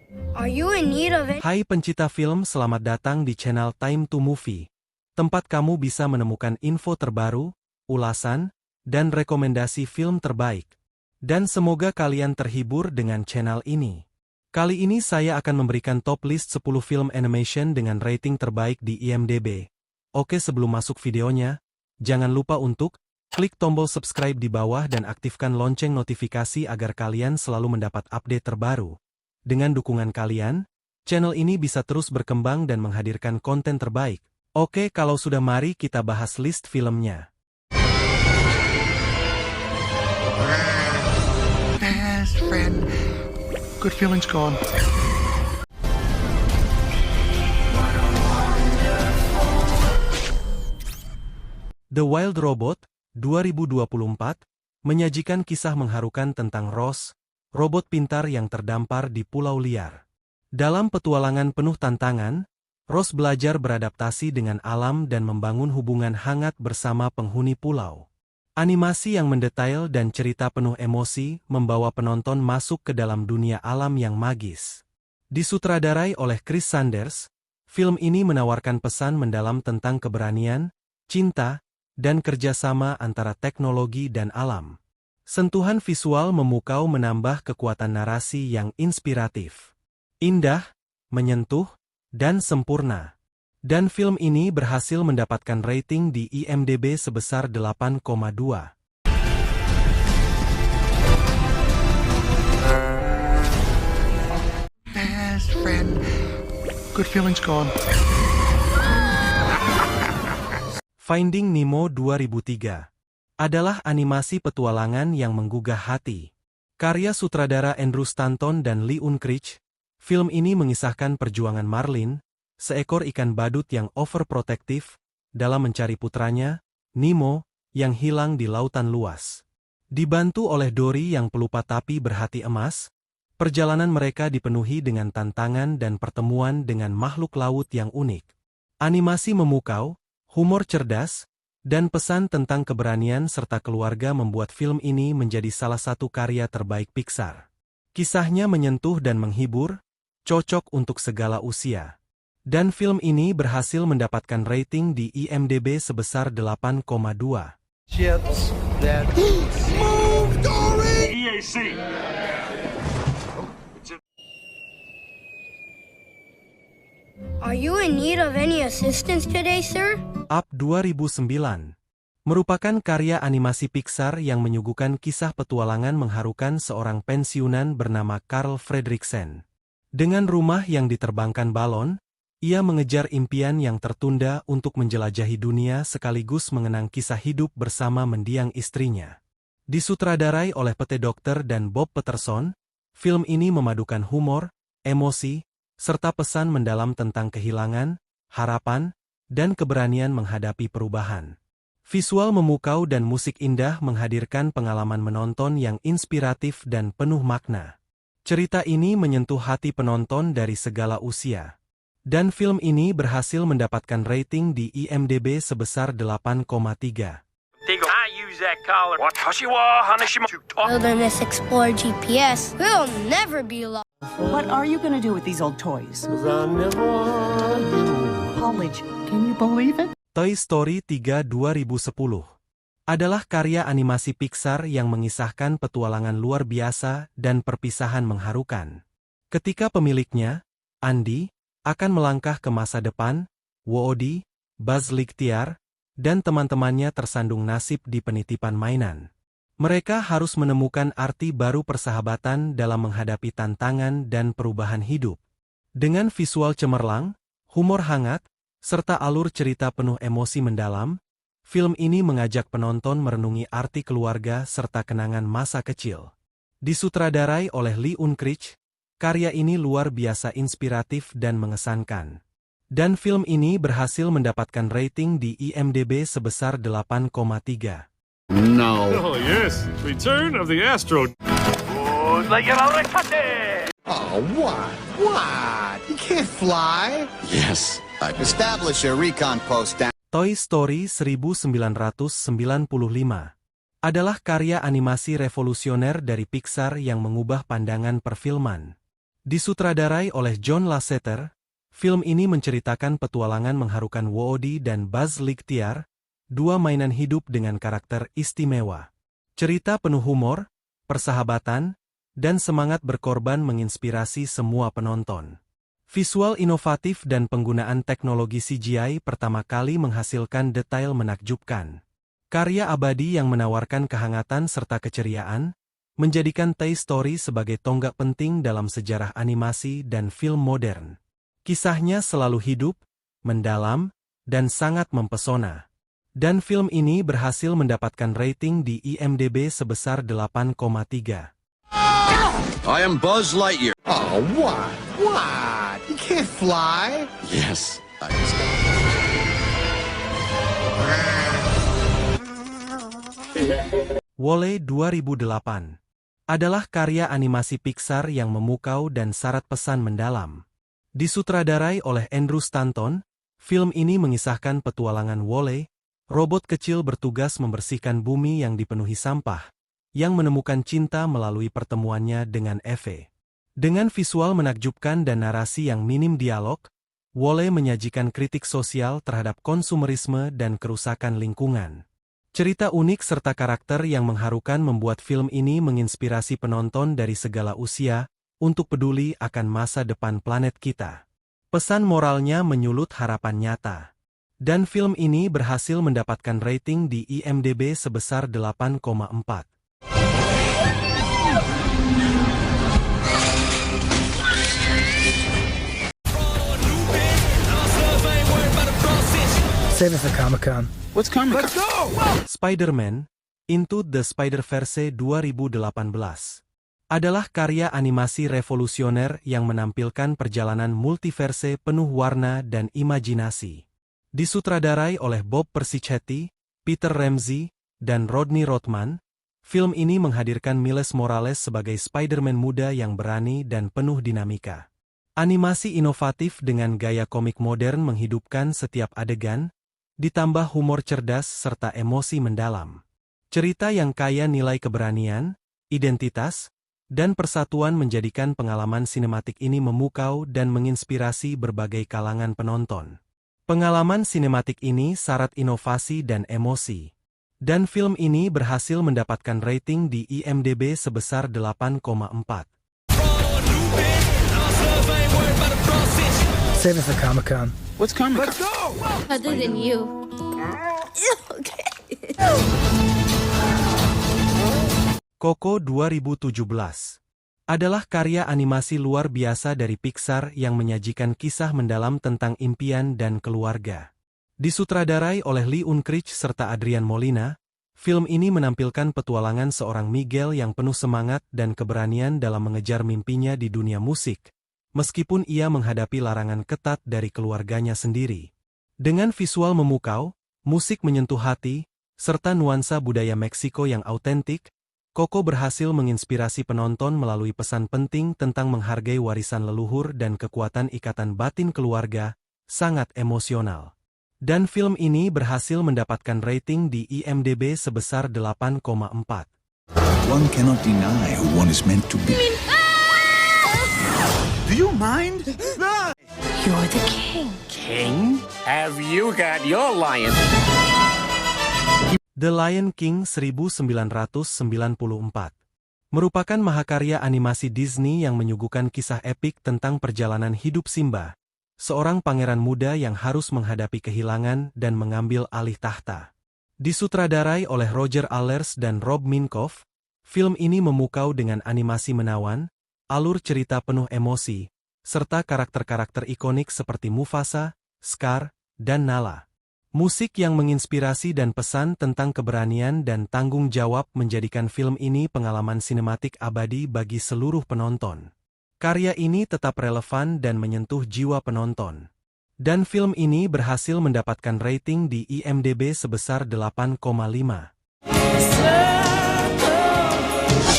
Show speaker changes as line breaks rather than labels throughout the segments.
Are you in need of it?
Hai pencipta film, selamat datang di channel Time to Movie. Tempat kamu bisa menemukan info terbaru, ulasan, dan rekomendasi film terbaik. Dan semoga kalian terhibur dengan channel ini. Kali ini saya akan memberikan top list 10 film animation dengan rating terbaik di IMDb. Oke, sebelum masuk videonya, jangan lupa untuk klik tombol subscribe di bawah dan aktifkan lonceng notifikasi agar kalian selalu mendapat update terbaru. Dengan dukungan kalian, channel ini bisa terus berkembang dan menghadirkan konten terbaik. Oke, kalau sudah, mari kita bahas list filmnya.
Best friend. Good feelings gone.
The Wild Robot, 2024, menyajikan kisah mengharukan tentang Ross, robot pintar yang terdampar di pulau liar. Dalam petualangan penuh tantangan, Ross belajar beradaptasi dengan alam dan membangun hubungan hangat bersama penghuni pulau. Animasi yang mendetail dan cerita penuh emosi membawa penonton masuk ke dalam dunia alam yang magis. Disutradarai oleh Chris Sanders, film ini menawarkan pesan mendalam tentang keberanian, cinta, dan kerjasama antara teknologi dan alam. Sentuhan visual memukau menambah kekuatan narasi yang inspiratif. Indah, menyentuh, dan sempurna. Dan film ini berhasil mendapatkan rating di IMDb sebesar 8,2.
Best friend. Good feelings gone.
Finding Nemo 2003 adalah animasi petualangan yang menggugah hati. Karya sutradara Andrew Stanton dan Lee Unkrich, film ini mengisahkan perjuangan Marlin, seekor ikan badut yang overprotective, dalam mencari putranya, Nemo, yang hilang di lautan luas. Dibantu oleh Dory yang pelupa tapi berhati emas, perjalanan mereka dipenuhi dengan tantangan dan pertemuan dengan makhluk laut yang unik. Animasi memukau, humor cerdas, dan pesan tentang keberanian serta keluarga membuat film ini menjadi salah satu karya terbaik Pixar. Kisahnya menyentuh dan menghibur, cocok untuk segala usia. Dan film ini berhasil mendapatkan rating di IMDb sebesar 8,2.
Chips that move, Dory!
EAC.
Are you in need of any assistance today, sir?
Up 2009 merupakan karya animasi Pixar yang menyuguhkan kisah petualangan mengharukan seorang pensiunan bernama Carl Fredricksen. Dengan rumah yang diterbangkan balon, ia mengejar impian yang tertunda untuk menjelajahi dunia sekaligus mengenang kisah hidup bersama mendiang istrinya. Disutradarai oleh Pete Docter dan Bob Peterson, film ini memadukan humor, emosi, serta pesan mendalam tentang kehilangan, harapan, dan keberanian menghadapi perubahan. Visual memukau dan musik indah menghadirkan pengalaman menonton yang inspiratif dan penuh makna. Cerita ini menyentuh hati penonton dari segala usia. Dan film ini berhasil mendapatkan rating di IMDb sebesar 8,3.
I use that collar. Watashiwa Hanashima.
Wilderness Explorer GPS. We'll never be lost.
What are you gonna do with these old toys? College, can you believe it?
Toy Story 3 2010 adalah karya animasi Pixar yang mengisahkan petualangan luar biasa dan perpisahan mengharukan. Ketika pemiliknya, Andy, akan melangkah ke masa depan, Woody, Buzz Lightyear, dan teman-temannya tersandung nasib di penitipan mainan. Mereka harus menemukan arti baru persahabatan dalam menghadapi tantangan dan perubahan hidup. Dengan visual cemerlang, humor hangat, serta alur cerita penuh emosi mendalam, film ini mengajak penonton merenungi arti keluarga serta kenangan masa kecil. Disutradarai oleh Lee Unkrich, karya ini luar biasa inspiratif dan mengesankan. Dan film ini berhasil mendapatkan rating di IMDb sebesar 8,3.
No.
Oh, yes. Return of the Astro.
Oh, what? What? You can't fly. Yes. Establish a recon post down.
Toy Story 1995 adalah karya animasi revolusioner dari Pixar yang mengubah pandangan perfilman. Disutradarai oleh John Lasseter, film ini menceritakan petualangan mengharukan Woody dan Buzz Lightyear, dua mainan hidup dengan karakter istimewa. Cerita penuh humor, persahabatan, dan semangat berkorban menginspirasi semua penonton. Visual inovatif dan penggunaan teknologi CGI pertama kali menghasilkan detail menakjubkan. Karya abadi yang menawarkan kehangatan serta keceriaan, menjadikan Toy Story sebagai tonggak penting dalam sejarah animasi dan film modern. Kisahnya selalu hidup, mendalam, dan sangat mempesona. Dan film ini berhasil mendapatkan rating di IMDb sebesar 8,3.
I am Buzz Lightyear. Oh, what? What? You can't fly? Yes, I
WALL-E 2008 adalah karya animasi Pixar yang memukau dan syarat pesan mendalam. Disutradarai oleh Andrew Stanton, film ini mengisahkan petualangan WALL-E, robot kecil bertugas membersihkan bumi yang dipenuhi sampah, yang menemukan cinta melalui pertemuannya dengan Eve. Dengan visual menakjubkan dan narasi yang minim dialog, WALL-E menyajikan kritik sosial terhadap konsumerisme dan kerusakan lingkungan. Cerita unik serta karakter yang mengharukan membuat film ini menginspirasi penonton dari segala usia untuk peduli akan masa depan planet kita. Pesan moralnya menyulut harapan nyata. Dan film ini berhasil mendapatkan rating di IMDb sebesar 8,4.
Save it for Comic-Con.
What's Comic-Con?
Let's go!
Spider-Man Into the Spider-Verse 2018 adalah karya animasi revolusioner yang menampilkan perjalanan multiverse penuh warna dan imajinasi. Disutradarai oleh Bob Persichetti, Peter Ramsey, dan Rodney Rothman, film ini menghadirkan Miles Morales sebagai Spider-Man muda yang berani dan penuh dinamika. Animasi inovatif dengan gaya komik modern menghidupkan setiap adegan, ditambah humor cerdas serta emosi mendalam. Cerita yang kaya nilai keberanian, identitas, dan persatuan menjadikan pengalaman sinematik ini memukau dan menginspirasi berbagai kalangan penonton. Pengalaman sinematik ini syarat inovasi dan emosi. Dan film ini berhasil mendapatkan rating di IMDb sebesar 8,4.
Save it for Comic-Con.
What's Comic-Con?
Let's go!
Other than you. Okay.
Coco 2017 adalah karya animasi luar biasa dari Pixar yang menyajikan kisah mendalam tentang impian dan keluarga. Disutradarai oleh Lee Unkrich serta Adrian Molina, film ini menampilkan petualangan seorang Miguel yang penuh semangat dan keberanian dalam mengejar mimpinya di dunia musik, meskipun ia menghadapi larangan ketat dari keluarganya sendiri. Dengan visual memukau, musik menyentuh hati, serta nuansa budaya Meksiko yang autentik, Coco berhasil menginspirasi penonton melalui pesan penting tentang menghargai warisan leluhur dan kekuatan ikatan batin keluarga, sangat emosional. Dan film ini berhasil mendapatkan rating di IMDb sebesar 8,4.
One cannot deny who one is meant to be.
Do you mind?
You're the king.
King? Have you got your lion?
The Lion King 1994 merupakan mahakarya animasi Disney yang menyuguhkan kisah epik tentang perjalanan hidup Simba, seorang pangeran muda yang harus menghadapi kehilangan dan mengambil alih tahta. Disutradarai oleh Roger Allers dan Rob Minkoff, film ini memukau dengan animasi menawan, alur cerita penuh emosi, serta karakter-karakter ikonik seperti Mufasa, Scar, dan Nala. Musik yang menginspirasi dan pesan tentang keberanian dan tanggung jawab menjadikan film ini pengalaman sinematik abadi bagi seluruh penonton. Karya ini tetap relevan dan menyentuh jiwa penonton. Dan film ini berhasil mendapatkan rating di IMDb sebesar 8,5.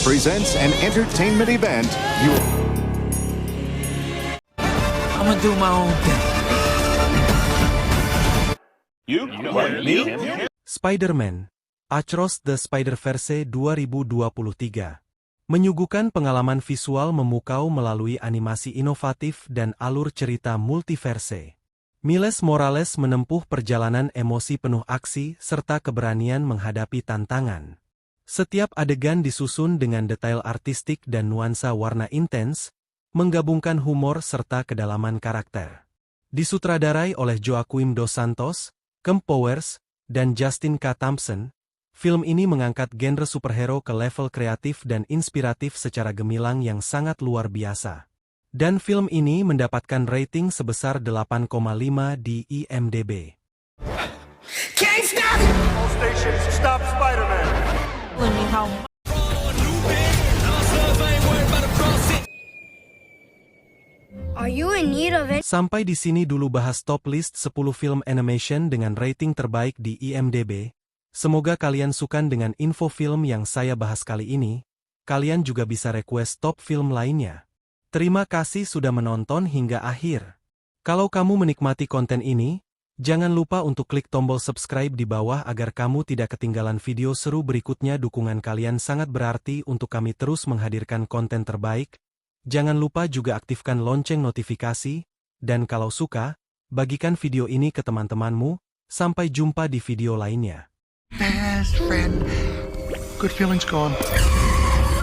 Presents an entertainment event.
I'm gonna do my own thing.
Spider-Man Across the Spider-Verse 2023 Menyuguhkan pengalaman visual memukau melalui animasi inovatif dan alur cerita multiverse. Miles Morales menempuh perjalanan emosi penuh aksi serta keberanian menghadapi tantangan. Setiap adegan disusun dengan detail artistik dan nuansa warna intens, menggabungkan humor serta kedalaman karakter. Disutradarai oleh Joaquim dos Santos, Kemp Powers, dan Justin K. Thompson, film ini mengangkat genre superhero ke level kreatif dan inspiratif secara gemilang yang sangat luar biasa. Dan film ini mendapatkan rating sebesar 8,5 di IMDb.
All stations, stop Spider-Man.
Are you in need of any...
Sampai di sini dulu bahas top list 10 film animation dengan rating terbaik di IMDb. Semoga kalian suka dengan info film yang saya bahas kali ini. Kalian juga bisa request top film lainnya. Terima kasih sudah menonton hingga akhir. Kalau kamu menikmati konten ini, jangan lupa untuk klik tombol subscribe di bawah agar kamu tidak ketinggalan video seru berikutnya. Dukungan kalian sangat berarti untuk kami terus menghadirkan konten terbaik. Jangan lupa juga aktifkan lonceng notifikasi, dan kalau suka, bagikan video ini ke teman-temanmu. Sampai jumpa di video lainnya.
Best friend. Good feelings gone.